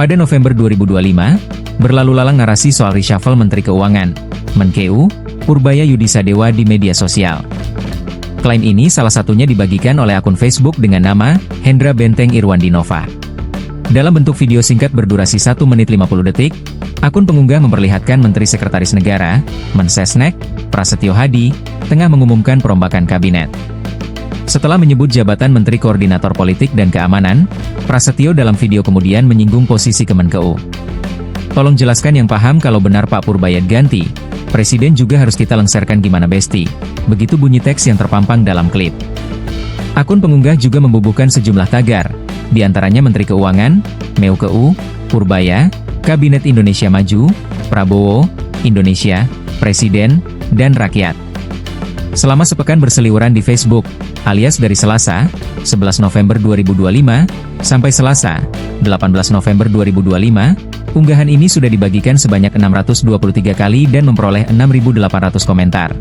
Pada November 2025, berlalu lalang narasi soal reshuffle Menteri Keuangan, Menkeu, Purbaya Yudisadewa di media sosial. Klaim ini salah satunya dibagikan oleh akun Facebook dengan nama Hendra Benteng Irwandinova. Dalam bentuk video singkat berdurasi 1 menit 50 detik, akun pengunggah memperlihatkan Menteri Sekretaris Negara, Mensesnek, Prasetyo Hadi, tengah mengumumkan perombakan kabinet. Setelah menyebut jabatan Menteri Koordinator Politik dan Keamanan, Prasetyo dalam video kemudian menyinggung posisi Kemenkeu. Tolong jelaskan yang paham kalau benar Pak Purbaya ganti. Presiden juga harus kita lengserkan gimana besti. Begitu bunyi teks yang terpampang dalam klip. Akun pengunggah juga membubuhkan sejumlah tagar, di antaranya Menteri Keuangan, Menkeu, Purbaya, Kabinet Indonesia Maju, Prabowo, Indonesia, Presiden, dan Rakyat. Selama sepekan berseliweran di Facebook, alias dari Selasa, 11 November 2025, sampai Selasa, 18 November 2025, unggahan ini sudah dibagikan sebanyak 623 kali dan memperoleh 6.800 komentar.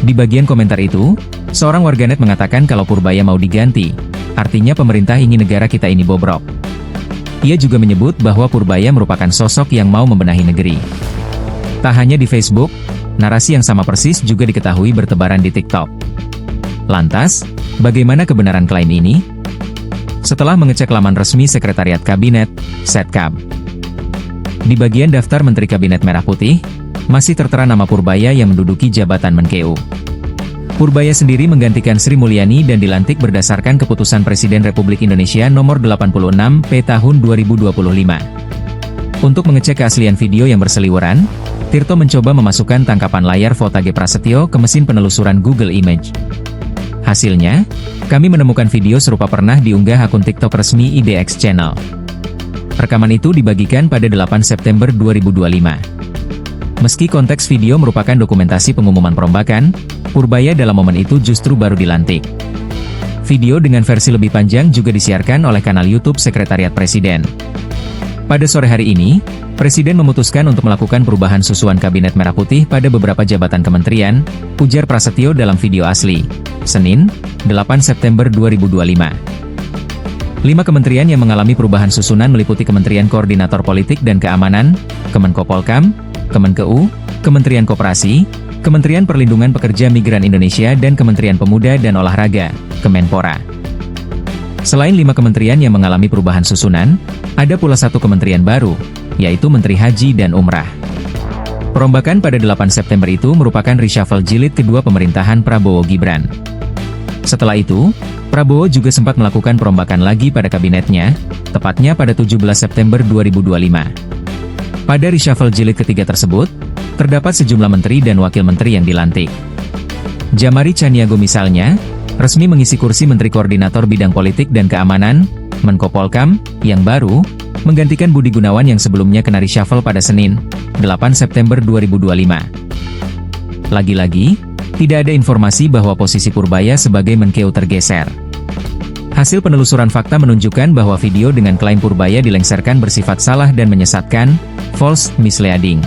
Di bagian komentar itu, seorang warganet mengatakan kalau Purbaya mau diganti, artinya pemerintah ingin negara kita ini bobrok. Ia juga menyebut bahwa Purbaya merupakan sosok yang mau membenahi negeri. Tak hanya di Facebook, narasi yang sama persis juga diketahui bertebaran di TikTok. Lantas, bagaimana kebenaran klaim ini? Setelah mengecek laman resmi Sekretariat Kabinet, Setkab, di bagian daftar Menteri Kabinet Merah Putih, masih tertera nama Purbaya yang menduduki jabatan Menkeu. Purbaya sendiri menggantikan Sri Mulyani dan dilantik berdasarkan keputusan Presiden Republik Indonesia nomor 86 P tahun 2025. Untuk mengecek keaslian video yang berseliweran, Tirto mencoba memasukkan tangkapan layar foto G. Prasetyo ke mesin penelusuran Google Image. Hasilnya, kami menemukan video serupa pernah diunggah akun TikTok resmi IDX Channel. Rekaman itu dibagikan pada 8 September 2025. Meski konteks video merupakan dokumentasi pengumuman perombakan, Purbaya dalam momen itu justru baru dilantik. Video dengan versi lebih panjang juga disiarkan oleh kanal YouTube Sekretariat Presiden. Pada sore hari ini, Presiden memutuskan untuk melakukan perubahan susunan Kabinet Merah Putih pada beberapa jabatan kementerian, ujar Prasetyo dalam video asli. Senin, 8 September 2025. 5 kementerian yang mengalami perubahan susunan meliputi Kementerian Koordinator Politik dan Keamanan, Kemenkopolkam, Kemenkeu, Kementerian Koperasi, Kementerian Perlindungan Pekerja Migran Indonesia dan Kementerian Pemuda dan Olahraga, Kemenpora. Selain 5 kementerian yang mengalami perubahan susunan, ada pula 1 kementerian baru, yaitu Menteri Haji dan Umrah. Perombakan pada 8 September itu merupakan reshuffle jilid kedua pemerintahan Prabowo Gibran. Setelah itu, Prabowo juga sempat melakukan perombakan lagi pada kabinetnya, tepatnya pada 17 September 2025. Pada reshuffle jilid ketiga tersebut, terdapat sejumlah menteri dan wakil menteri yang dilantik. Jamari Chaniago misalnya, resmi mengisi kursi Menteri Koordinator Bidang Politik dan Keamanan, Menkopolkam, yang baru, menggantikan Budi Gunawan yang sebelumnya kena reshuffle pada Senin, 8 September 2025. Lagi-lagi, tidak ada informasi bahwa posisi Purbaya sebagai Menkeu tergeser. Hasil penelusuran fakta menunjukkan bahwa video dengan klaim Purbaya dilengsarkan bersifat salah dan menyesatkan, false, misleading.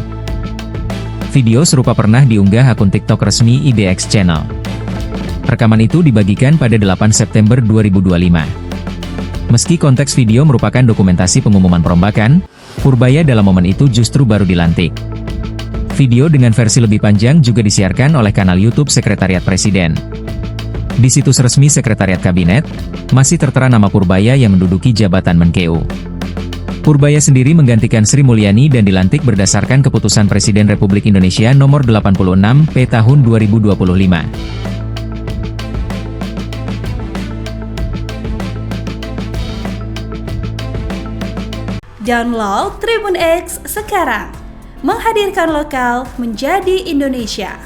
Video serupa pernah diunggah akun TikTok resmi IDX Channel. Rekaman itu dibagikan pada 8 September 2025. Meski konteks video merupakan dokumentasi pengumuman perombakan, Purbaya dalam momen itu justru baru dilantik. Video dengan versi lebih panjang juga disiarkan oleh kanal YouTube Sekretariat Presiden. Di situs resmi Sekretariat Kabinet, masih tertera nama Purbaya yang menduduki jabatan Menkeu. Purbaya sendiri menggantikan Sri Mulyani dan dilantik berdasarkan keputusan Presiden Republik Indonesia nomor 86 P tahun 2025. Download Tribun X sekarang, menghadirkan lokal menjadi Indonesia.